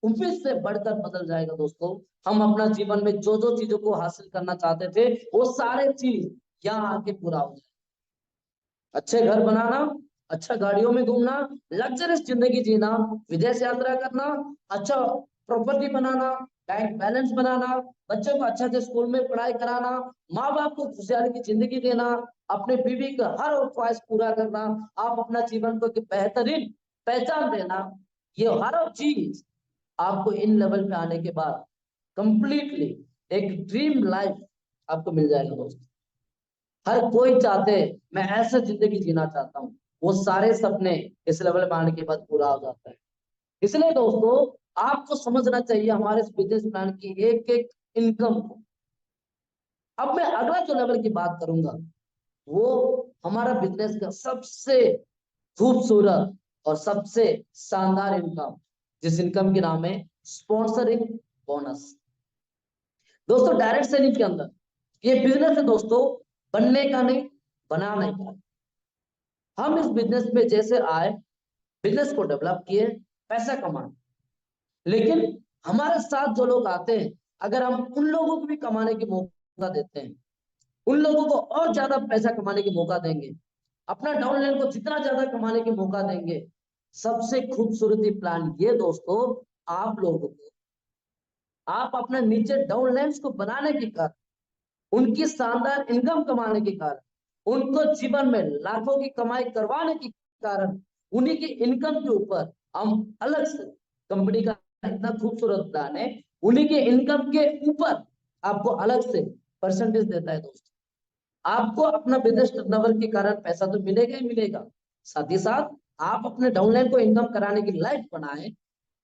उम्मीद से बढ़कर बदल जाएगा दोस्तों। हम अपना जीवन में जो जो चीजों को हासिल करना चाहते थे, वो सारे चीज यहाँ आके पूरा हो जाए। अच्छे घर बनाना, अच्छा गाड़ियों में घूमना, लग्जरियस जिंदगी जीना, विदेश यात्रा करना, अच्छा प्रॉपर्टी बनाना, बैंक बैलेंस बनाना, बच्चों को अच्छा से स्कूल में पढ़ाई कराना, माँ बाप को खुशहाली की जिंदगी देना, अपने बीवी का हर और ख्वाहिश पूरा करना, आप अपना जीवन को एक बेहतरीन पहचान देना, ये हर और चीज आपको इन लेवल पे आने के बाद कंप्लीटली एक ड्रीम लाइफ आपको मिल जाएगा दोस्तों। हर कोई चाहते मैं ऐसा जिंदगी जीना चाहता हूँ, वो सारे सपने इस लेवल पे आने के बाद पूरा हो जाता है। इसलिए दोस्तों आपको समझना चाहिए हमारे इस बिजनेस प्लान की एक एक इनकम को। अब मैं अगला जो लेवल की बात करूंगा, वो हमारा बिजनेस का सबसे खूबसूरत और सबसे शानदार इनकम, जिस इनकम के नाम है स्पॉन्सरिंग बोनस। दोस्तों डायरेक्ट सेलिंग के अंदर ये बिजनेस है दोस्तों, बनने का नहीं, बनाने का। हम इस बिजनेस में जैसे आए, बिजनेस को डेवलप किए, पैसा कमाए, लेकिन हमारे साथ जो लोग आते हैं, अगर हम उन लोगों को भी कमाने की मौका देते हैं, उन लोगों को और ज्यादा पैसा कमाने की मौका देंगे, अपना डाउनलाइन को जितना ज्यादा कमाने की मौका देंगे, सबसे खूबसूरती प्लान ये दोस्तों, आप लोगों को, आप अपने नीचे डाउनलाइंस को बनाने के कारण, उनकी शानदार इनकम कमाने के कारण, उनको जीवन में लाखों की कमाई करवाने के कारण, उन्हीं की इनकम के ऊपर हम अलग से, कंपनी का इतना खूबसूरत प्लान है, उन्हीं के इनकम के ऊपर आपको अलग से परसेंटेज देता है दोस्तों। आपको अपना बिजनेस टर्नओवर के कारण पैसा तो मिलेगा ही मिलेगा, साथ ही साथ आप अपने डाउनलाइन को इनकम कराने की लायक बनाए।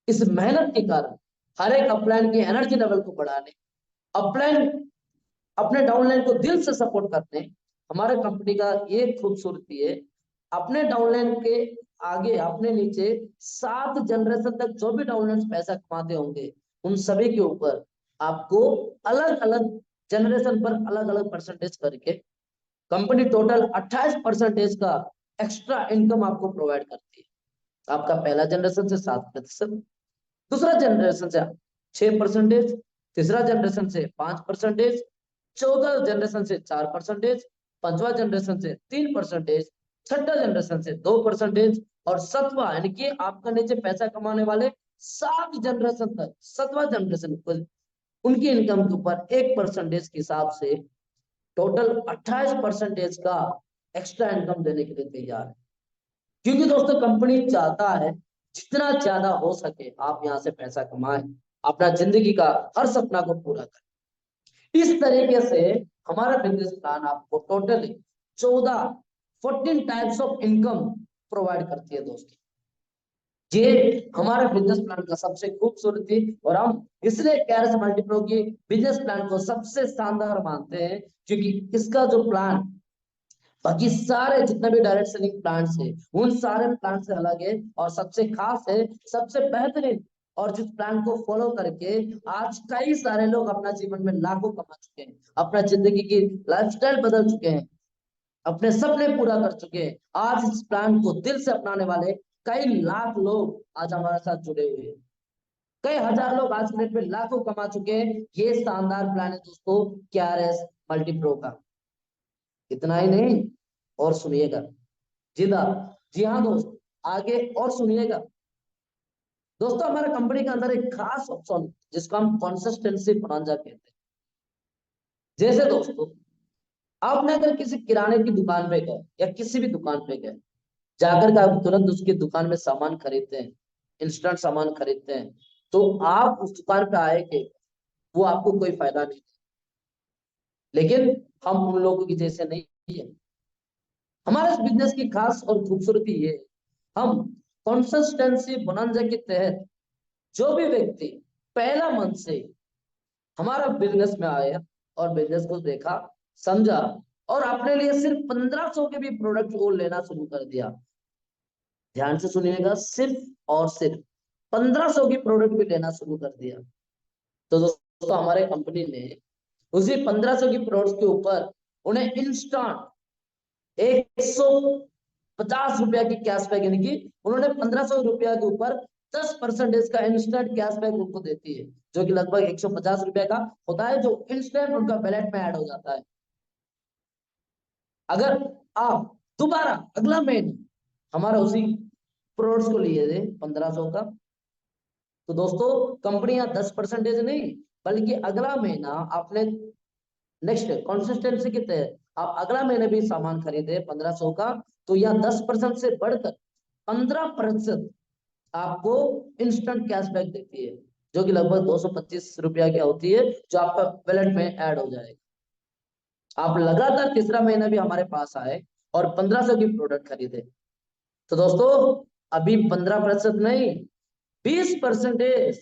इस मेहनत के कारण हर एक अपलाइन की एनर्जी लेवल को बढ़ाने, अपलाइन अपने डाउनलाइन को दिल से सपोर्ट करते हैं। हमारे कंपनी का ये खूबसूरती है, अपने डाउनलाइन के आगे, अपने नीचे 7 जनरेशन तक जो भी डाउनलाइन पैसा कमाते होंगे, उन सभी के ऊपर आपको अलग अलग जनरेशन पर अलग अलग परसेंटेज करके कंपनी टोटल 28% का एक्स्ट्रा इनकम आपको प्रोवाइड करती है। आपका पहला जनरेशन से 7%, दूसरा जनरेशन से 6%, तीसरा जनरेशन से 5%, 14 जनरेशन से 4%, 5वां जनरेशन से 3%, छठा जनरेशन से 2%, और 7वां यानी कि आपका नीचे पैसा कमाने वाले 7 जनरेशन तक, 7वां जनरेशन उनकी इनकम के ऊपर 1% के हिसाब से टोटल 28% का एक्स्ट्रा इनकम देने के लिए तैयार है। क्योंकि दोस्तों कंपनी चाहता है जितना ज्यादा हो सके आप यहाँ से पैसा कमाएं, अपना जिंदगी का हर सपना को पूरा करें। इस तरीके से हमारा बिजनेस प्लान आपको totally 14 types of income provide करती है दोस्तों। ये हमारा बिजनेस प्लान का सबसे खूबसूरती, और हम इसलिए कैरस मल्टीप्रो की बिजनेस प्लान को सबसे शानदार मानते हैं, क्योंकि इसका जो प्लान बाकी सारे जितने भी डायरेक्ट सेलिंग प्लान्स है उन सारे प्लान से अलग है, और सबसे खास है, सबसे बेहतरीन, और जिस प्लान को फॉलो करके आज कई सारे लोग अपना जीवन में लाखों कमा चुके हैं, अपना जिंदगी की लाइफस्टाइल बदल चुके हैं, अपने सपने पूरा कर चुके हैं। आज इस प्लान को दिल से अपनाने वाले कई लाख लोग आज हमारे साथ जुड़े हुए हैं, कई हजार लोग आज के डेट में लाखों कमा चुके हैं। ये शानदार प्लान है दोस्तों KRS मल्टीप्रो का। इतना ही नहीं, और सुनिएगा जिदा, जी हाँ दोस्त, आगे और सुनिएगा दोस्तों। हमारे कंपनी के अंदर एक खास ऑप्शन जिसको हम कंसिस्टेंसी बोनांजा कहते हैं। जैसे दोस्तों आपने अगर किसी किराने की दुकान पे गए या किसी भी दुकान पे गए, जाकर के आप तुरंत उसकी दुकान में सामान खरीदते हैं, इंस्टेंट सामान खरीदते हैं, तो आप उस दुकान पे आए कि वो आपको कोई फायदा नहीं। लेकिन हम उन लोगों की जैसे नहीं है। हमारे इस बिजनेस की खास और खूबसूरती ये, हम कंसिस्टेंसी बोनांजा के तहत जो भी व्यक्ति पहला मन से हमारा बिजनेस में आया और बिजनेस को देखा, समझा, और अपने लिए सिर्फ 1500 के भी प्रोडक्ट को लेना शुरू कर दिया, ध्यान से सुनिएगा, सिर्फ और सिर्फ 1500 की प्रोडक्ट भी लेना शुरू कर दिया, तो दोस्तों हमारे कंपनी ने उसी 1500 की प्रोडक्ट के ऊपर उन्हें इंस्टेंट 150 रुपया की कैशबैक, यानी कि उन्होंने 1500 रुपया के ऊपर 10% का इंस्टेंट कैशबैक उनको देती है, जो कि लगभग 150 रुपया का होता है, जो इंस्टेंट उनका वैलेट में ऐड हो जाता है। अगर आप दोबारा अगला महीने हमारा उसी प्रोडक्ट्स को लिए थे 1500 का, तो दोस्तों कंपनी यहाँ 10% नहीं, बल्कि अगला महीना आपने नेक्स्ट कंसिस्टेंसी के तहत आप अगला महीने भी सामान खरीदे 1500 का, तो यहाँ 10% से बढ़कर 15% आपको इंस्टेंट कैशबैक देती है, जो कि लगभग 225 रुपया की होती है, जो आपका वैलेट में ऐड हो जाएगा। आप लगातार तीसरा महीना भी हमारे पास आए और 1500 की प्रोडक्ट खरीदे, तो दोस्तों अभी 15% नहीं, 20%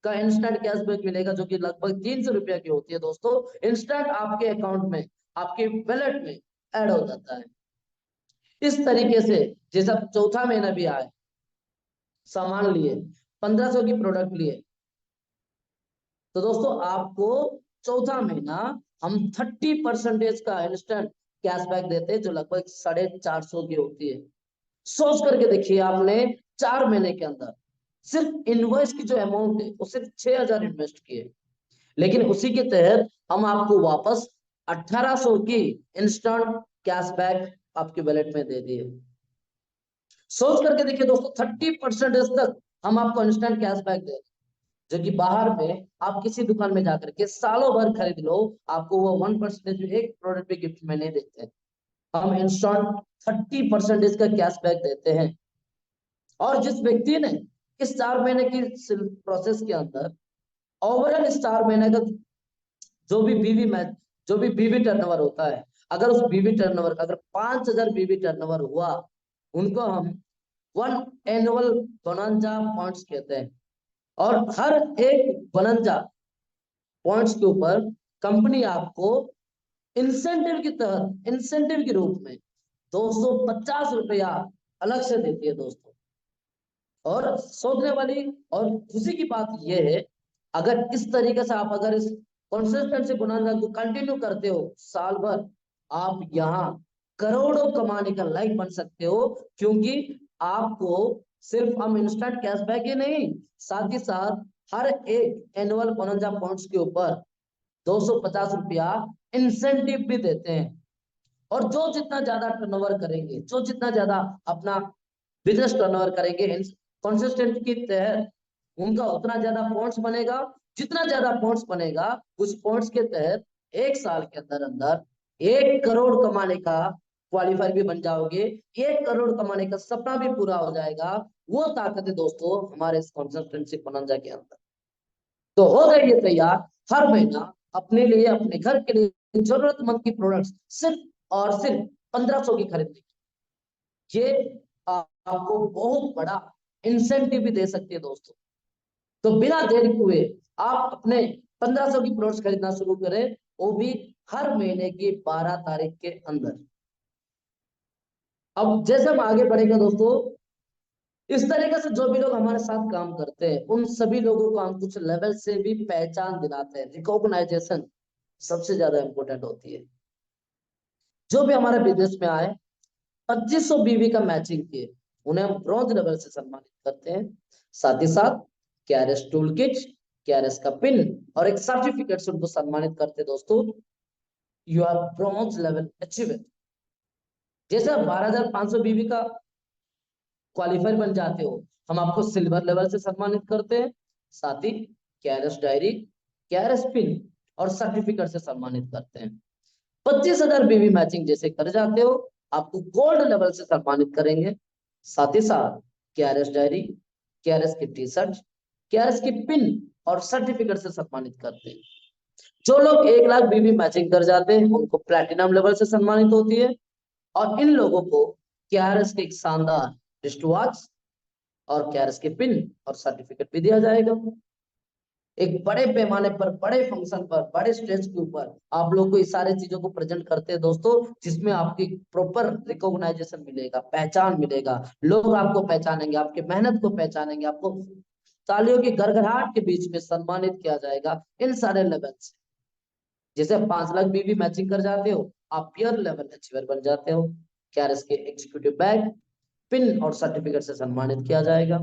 का इंस्टेंट कैशबैक मिलेगा, जो कि लगभग 300 रुपया की होती है दोस्तों। इंस्टेंट आपके अकाउंट में, आपके वैलेट में ऐड हो जाता है। इस तरीके से जैसा चौथा महीना भी आए, सामान लिए, 1500 की प्रोडक्ट लिए, तो दोस्तों आपको चौथा महीना हम 30% का इंस्टेंट कैशबैक देते हैं, जो लगभग 450 की होती है। सोच करके देखिए, आपने 4 महीने के अंदर सिर्फ इनवॉइस की जो अमाउंट है वो सिर्फ 6000 इन्वेस्ट किए, लेकिन उसी के तहत हम आपको वापस 1800 की इंस्टेंट कैशबैक आपके वैलेट में दे दिए। सोच करके देखिए दोस्तों, 30% तक हम आपको इंस्टेंट कैशबैक दे, जो कि बाहर में आप किसी दुकान में जाकर के सालों भर खरीद लो, आपको वो 1% एक प्रोडक्ट पे गिफ्ट में नहीं देते हैं। हम इंस्टेंट 30% का कैशबैक देते हैं। और जिस व्यक्ति ने इस 4 महीने की प्रोसेस के अंदर ओवरऑल इस 4 महीने का जो भी बीवी टर्नओवर होता है, अगर उस बीवी टर्नओवर अगर 5000 बीवी टर्नओवर हुआ, उनको हम 1 एनुअल बोनांजा पॉइंट्स कहते हैं। और हर एक बोनांजा पॉइंट्स के ऊपर कंपनी आपको इंसेंटिव के तहत, इंसेंटिव के रूप में 250 रुपया अलग से देती है दोस्तों। और सोचने वाली और खुशी की बात यह है, अगर इस तरीके से आप अगर इस कंसिस्टेंसी बोनांजा को कंटिन्यू करते हो साल भर, आप यहाँ करोड़ों कमाने का लायक बन सकते हो, क्योंकि आपको सिर्फ हम इंस्टेंट कैशबैक ही नहीं, साथ ही साथ हर एक एनुअल बोनांजा पॉइंट्स के ऊपर ₹250 इंसेंटिव भी देते हैं। और जो जितना ज्यादा टर्नओवर करेंगे, जो जितना ज्यादा अपना बिजनेस टर्नओवर करेंगे कंसिस्टेंट के तहत, उनका उतना ज्यादा पॉइंट्स बनेगा। जितना ज्यादा पॉइंट्स बनेगा, उस पॉइंट्स के तहत 1 साल के अंदर अंदर 1 करोड़ कमाने का क्वालिफायर भी बन जाओगे। 1 करोड़ कमाने का सपना भी पूरा हो जाएगा। वो ताकत है दोस्तों हमारे इस कंसिस्टेंसी पनंजा के अंदर। तो हो जाइए तैयार, हर महीना अपने लिए, अपने घर के लिए जरूरतमंद की प्रोडक्ट्स सिर्फ और सिर्फ 1500 की खरीदने की। ये आपको बहुत बड़ा इंसेंटिव भी दे सकती है दोस्तों। तो बिना देरी हुए आप अपने 1500 की प्रोडक्ट्स खरीदना शुरू करें, वो भी हर महीने की 12 तारीख के अंदर। अब जैसे हम आगे बढ़ेंगे दोस्तों, इस तरीके से जो भी लोग हमारे साथ काम करते हैं, उन सभी लोगों को हम कुछ लेवल से भी पहचान दिलाते हैं। रिकॉग्नाइजेशन सबसे ज्यादा इंपॉर्टेंट होती है। जो भी हमारे बिजनेस में आए, 2500 बीवी का मैचिंग किए, उन्हें हम ब्रॉन्ज लेवल से सम्मानित करते हैं। साथ ही साथ केआरएस टूल किट, केआरएस का पिन और एक सर्टिफिकेट से उनको सम्मानित करते हैं दोस्तों। You are bronze level achiever. जैसे आप 12500 बीवी का क्वालिफायर बन जाते हो, हम आपको सिल्वर लेवल से सम्मानित करते हैं। साथ ही केआरएस डायरी, केआरएस पिन और सर्टिफिकेट से सम्मानित करते हैं। 25,000 बीवी मैचिंग जैसे कर जाते हो, आपको गोल्ड लेवल से सम्मानित करेंगे। साथ ही साथ केआरएस डायरी, केआरएस की टी शर्ट, केआरएस की पिन और सर्टिफिकेट से सम्मानित करते हैं। जो लोग 1 लाख बीवी मैचिंग कर जाते हैं, उनको प्लैटिनम लेवल से सम्मानित होती है। और इन लोगों को केआरएस के एक शानदार रिस्ट वॉच और केआरएस के पिन और सर्टिफिकेट भी दिया जाएगा। एक बड़े पैमाने पर, बड़े फंक्शन पर, बड़े स्टेज के ऊपर आप लोग को इस सारे चीजों को प्रेजेंट करते हैं दोस्तों, जिसमें आपकी प्रॉपर रिकॉग्नाइजेशन मिलेगा, पहचान मिलेगा। लोग आपको पहचानेंगे, आपके मेहनत को पहचानेंगे, आपको तालियों की गड़गड़ाहट के बीच में सम्मानित किया जाएगा इन सारे लेवल से। जैसे 5 लाख बीवी मैचिंग कर जाते हो, आप पियर लेवल अचीवर बन जाते हो। केआरएस के एग्जीक्यूटिव बैग, पिन और सर्टिफिकेट से सम्मानित किया जाएगा।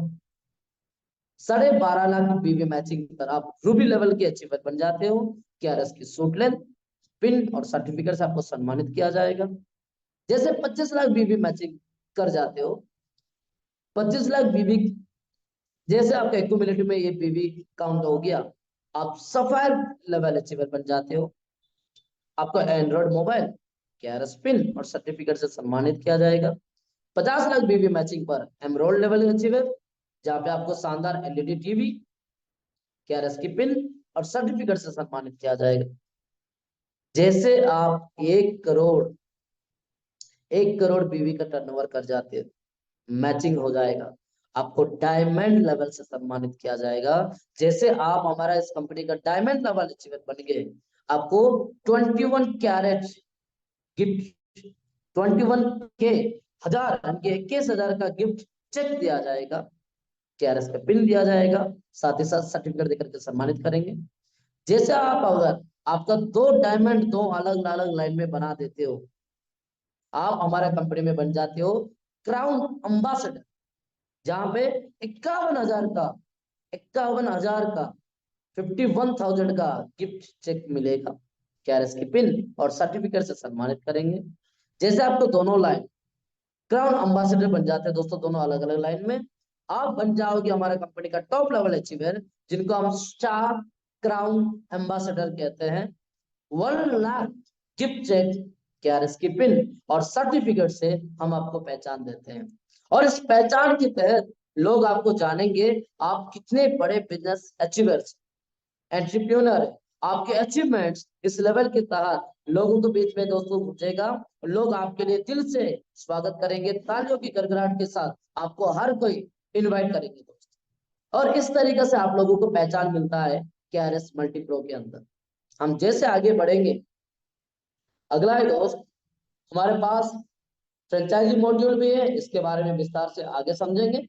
12.5 लाख बीवी मैचिंग पर आप रूबी लेवल के अचीवर बन जाते हो। केआरएस की सूट लेंथ, पिन और सर्टिफिकेट से आपको सम्मानित किया जाएगा। जैसे 25 लाख बीवी मैचिंग कर जाते हो, 25 लाख बीवी जैसे आपका एक्यूमुलेटिव में ये बीवी काउंट हो गया, आप सफायर लेवल अचीवर बन जाते हो। आपका एंड्रॉइड मोबाइल केआरएस पिन और सर्टिफिकेट से सम्मानित किया जाएगा। 50 लाख बीवी मैचिंग पर एमरोल्ड लेवल अचीवर, जहां पे आपको शानदार एलईडी टीवी, केआरएस की पिन और सर्टिफिकेट से सम्मानित किया जाएगा। जैसे आप 1 करोड़ बीवी का टर्नओवर कर जाते हैं, मैचिंग हो जाएगा, आपको डायमंड लेवल से सम्मानित किया जाएगा। जैसे आप हमारा इस कंपनी का डायमंड लेवल अचीवर बन गए, आपको 21 कैरेट गिफ्ट, 21 के हजार 21,000 का गिफ्ट चेक दिया जाएगा। केआरएस का पिन दिया जाएगा, साथ ही साथ सर्टिफिकेट देकर के सम्मानित करेंगे। जैसे आप अगर आपका 2 डायमंड 2 अलग अलग लाइन में बना देते हो, आप हमारे कंपनी में बन जाते हो क्राउन अम्बासडर, जहां पे 51,000 का 51,000 का गिफ्ट चेक मिलेगा। केआरएस की पिन और सर्टिफिकेट से सम्मानित करेंगे। जैसे आपको दोनों लाइन क्राउन अम्बासडर बन जाते हैं दोस्तों, दोनों अलग अलग लाइन में, आप बन जाओगे हमारे कंपनी का टॉप लेवल अचीवर, जिनको हम स्टार क्राउन एम्बासडर कहते हैं। 1 लाख गिफ्ट चेक, केआरएस की पिन और सर्टिफिकेट से हम आपको पहचान देते हैं। और इस पहचान के तहत लोग आपको जानेंगे, आप कितने बड़े बिजनेस अचीवर्स, एंटरप्रेन्योर, आपके अचीवमेंट्स इस लेवल के तहत लोगों के बीच में दोस्तों पूछेगा। लोग आपके लिए दिल से स्वागत करेंगे, तालियों की गड़गड़ाहट के साथ आपको हर कोई इनवाइट करेंगे दोस्तों। और इस तरीके से आप लोगों को पहचान मिलता है केआरएस मल्टीप्रो के अंदर। हम जैसे आगे बढ़ेंगे, अगला है दोस्त, हमारे पास फ्रेंचाइजी मॉड्यूल भी है, इसके बारे में विस्तार से आगे समझेंगे।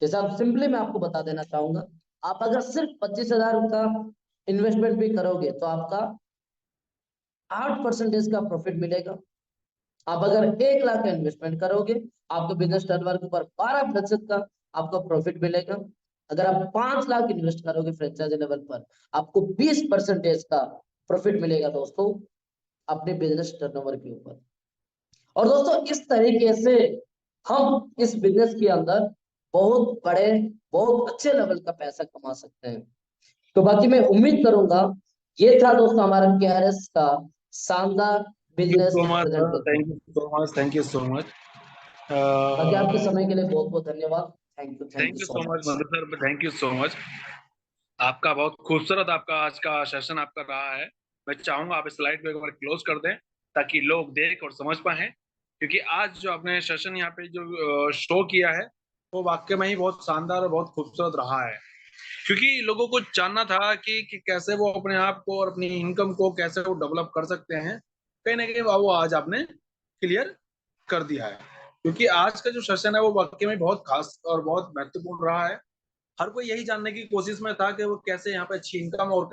जैसे आप सिंपली मैं आपको बता देना चाहूंगा, आप अगर सिर्फ 25,000 का इन्वेस्टमेंट भी करोगे तो आपका 8% का प्रॉफिट मिलेगा। आप अगर 1 लाख का इन्वेस्टमेंट करोगे, आपके बिजनेस टर्नओवर के ऊपर 12% का आपका प्रॉफिट मिलेगा। अगर आप 5 लाख इन्वेस्ट करोगे फ्रेंचाइजी लेवल पर, आपको 20% का प्रॉफिट मिलेगा दोस्तों अपने बिजनेस टर्नओवर के ऊपर। और दोस्तों इस तरीके से हम इस बिजनेस के अंदर बहुत बड़े बहुत अच्छे लेवल का पैसा कमा सकते हैं। तो बाकी मैं उम्मीद करूंगा ये था दोस्तों हमारा केआरएस का शानदार business presentation. Thank you so much, thank you so much, बाकी आपके समय के लिए बहुत बहुत धन्यवाद। Thank thank you you so so much much. Madhu sir, thank you so much. आपका बहुत खूबसूरत आपका आज का सेशन आपका रहा है। मैं चाहूंगा आप स्लाइड को एक बार क्लोज कर दें ताकि लोग देख और समझ पाए, क्योंकि आज जो आपने सेशन यहाँ पे जो शो किया है वो वाकई में ही बहुत शानदार और बहुत खूबसूरत रहा है। क्योंकि लोगों को जानना था कि कैसे वो अपने आप को और अपनी इनकम को कैसे वो डेवलप कर सकते हैं। कहीं ना कहीं वो आज आपने क्लियर कर दिया है, क्योंकि आज का जो सेशन है वो वाकई में बहुत खास और बहुत महत्वपूर्ण रहा है। हर कोई यही जानने की कोशिश में था कि वो कैसे यहाँ पे अच्छी इनकम और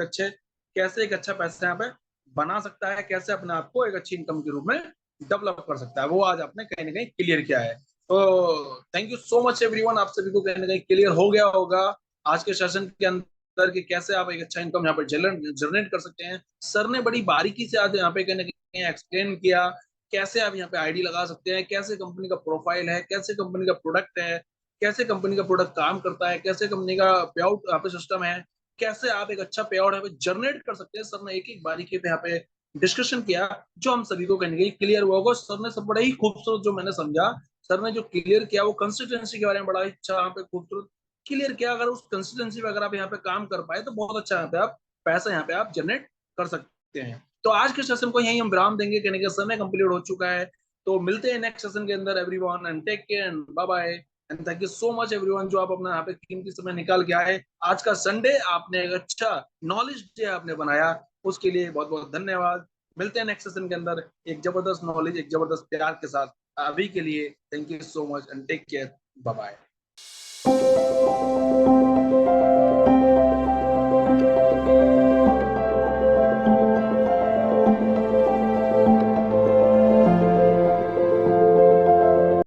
कैसे एक अच्छा पैसा यहाँ पे बना सकता है, कैसे अपने आप को एक अच्छी इनकम के रूप में डेवलप कर सकता है, वो आज आपने कहीं ना कहीं क्लियर किया है। तो thank you so much everyone, आप सभी को कहीं ना कहीं क्लियर हो गया होगा आज के सेशन के अंदर कि कैसे आप एक अच्छा इनकम यहाँ पे जनरेट कर सकते हैं। सर ने बड़ी बारीकी से आज यहाँ पे कहीं ना कहीं एक्सप्लेन किया कैसे आप यहाँ पे आईडी लगा सकते हैं, कैसे कंपनी का प्रोफाइल है, कैसे कंपनी का प्रोडक्ट है, कैसे कंपनी का प्रोडक्ट काम करता है, कैसे कंपनी का पे आउट यहाँ पे सिस्टम है, कैसे आप एक अच्छा पे आउट यहाँ पे जनरेट कर सकते हैं। सर ने एक एक बारीकी पे यहाँ पे डिस्कशन किया जो हम सभी को कहीं ना कहीं क्लियर हुआ होगा। सर ने सब बड़ा ही खूबसूरत जो मैंने समझा, सर ने जो क्लियर किया वो कंसिस्टेंसी के बारे में बड़ा ही अच्छा यहाँ पे खूबसूरत क्लियर किया। अगर उस कंसिस्टेंसी पे अगर आप यहाँ पे काम कर पाए तो बहुत अच्छा यहाँ पे आप पैसा यहाँ पे आप जनरेट कर सकते हैं। तो आज के सेशन को यही हम विराम देंगे, कहने का समय कंप्लीट हो चुका है। तो मिलते हैं नेक्स्ट सेशन के अंदर everyone, and take care and bye bye and thank you so much everyone जो आप अपना यहाँ पे कीमती समय निकाल के आए। आज का संडे आपने एक अच्छा नॉलेज डे आपने बनाया, उसके लिए बहुत बहुत धन्यवाद। मिलते हैं नेक्स्ट सेशन के अंदर एक जबरदस्त नॉलेज एक जबरदस्त प्यार के साथ। अभी के लिए thank you so much and take care, bye bye.